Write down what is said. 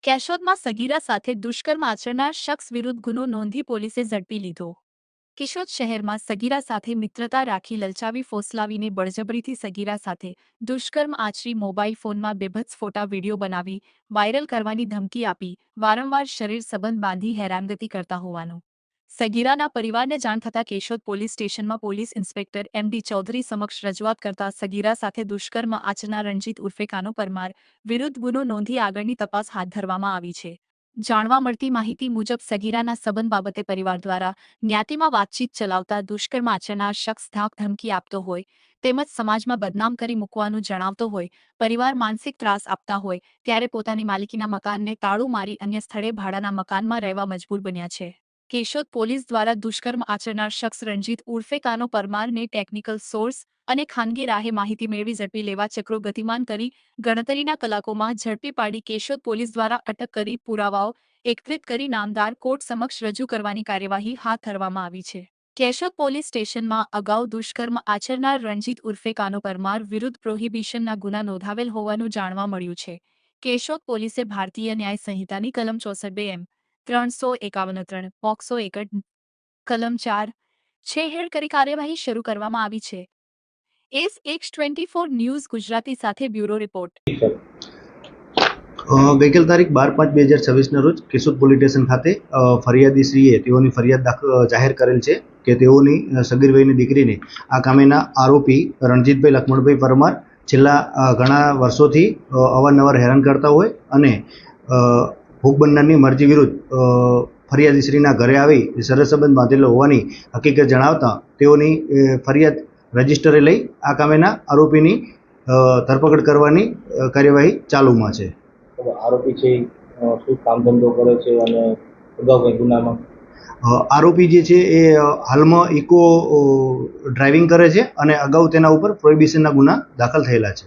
કેશોદમાં સગીરા સાથે દુષ્કર્મ આચરનાર શખ્સ વિરુદ્ધ ગુનો નોંધી પોલીસે ઝડપી લીધો. કેશોદ શહેરમાં સગીરા સાથે મિત્રતા રાખી લલચાવી ફોસલાવીને બળજબરીથી સગીરા સાથે દુષ્કર્મ આચરી મોબાઈલ ફોનમાં બેભત્સ ફોટા વિડીયો બનાવી વાયરલ કરવાની ધમકી આપી વારંવાર શરીર સંબંધ બાંધી હેરાનગતિ કરતા હોવાનું સગીરાના પરિવારને જાણ થતાં કેશોદ પોલીસ સ્ટેશનમાં પોલીસ ઇન્સ્પેક્ટર એમ.ડી. ચૌધરી સમક્ષ રજૂઆત કરતા સગીરા સાથે દુષ્કર્મ આચરનાર રણજીત ઉર્ફે કાનો પરમાર વિરુદ્ધ ગુનો નોંધી આગળની તપાસ હાથ ધરવામાં આવી છે. જાણવા મળતી માહિતી મુજબ સગીરાના સંબંધ બાબતે પરિવાર દ્વારા જ્ઞાતિમાં વાતચીત ચલાવતા દુષ્કર્મ આચરનાર શખ્સ ધાક ધમકી આપતો હોય તેમજ સમાજમાં બદનામ કરી મૂકવાનું જણાવતો હોય પરિવાર માનસિક ત્રાસ આપતા હોય ત્યારે પોતાની માલિકીના મકાનને તાળું મારી અન્ય સ્થળે ભાડાના મકાનમાં રહેવા મજબૂર બન્યા છે. કેશોદ પોલીસ દ્વારા દુષ્કર્મ આચરનાર શખ્સ રણજીત ઉર્ફે કાનો પરમારને ટેકનિકલ સોર્સ અને ખાનગી રાહે માહિતી મેળવી ઝડપી લેવા ચક્રો ગતિમાન કરી ગણતરીના કલાકોમાં ઝડપી પાડી કેશોદ પોલીસ દ્વારા અટક કરી પુરાવાઓ એકત્રિત કરી નામદાર કોર્ટ સમક્ષ રજૂ કરવાની કાર્યવાહી હાથ ધરવામાં આવી છે. કેશોદ પોલીસ સ્ટેશનમાં અગાઉ દુષ્કર્મ આચરનાર રણજીત ઉર્ફે કાનો પરમાર વિરુદ્ધ પ્રોહિબિશનના ગુના નોંધાવેલ હોવાનું જાણવા મળ્યું છે. કેશોદ પોલીસે ભારતીય ન્યાય સંહિતાની કલમ 64 એમ 351 પોક્સો એકટ કલમ 4 હેઠળ કરી કાર્યવાહી શરૂ કરવામાં આવી છે. SX24 ન્યૂઝ ગુજરાતી સાથે બ્યુરો રિપોર્ટ. ગઈકાલ તારીખ 12/5/2026 રોજ કેશોદ પોલીસ સ્ટેશન ખાતે ફરિયાદીશ્રીએ તેઓની ફરિયાદ જાહેર કરેલ છે કે તેઓની સગીર વયની દીકરીને આ કામેના આરોપી રણજીતભાઈ લખમણભાઈ પરમાર છેલ્લા ઘણા વર્ષોથી અવારનવાર હેરાન કરતા હોય અને ભોગ બનનારની મરજી વિરુદ્ધ ફરિયાદીશ્રીના ઘરે આવી સરસ સંબંધ બાંધેલો હોવાની હકીકત જણાવતા તેઓની ફરિયાદ રજીસ્ટરે લઈ આ કામેના આરોપીની ધરપકડ કરવાની કાર્યવાહી ચાલુમાં છે. આરોપી છે શું કામ ધંધો કરે છે અને અગાઉ કઈ ગુનામાં? આરોપી જે છે એ હાલમાં ઇકો ડ્રાઇવિંગ કરે છે અને અગાઉ તેના ઉપર પ્રોહિબિશનના ગુના દાખલ થયેલા છે.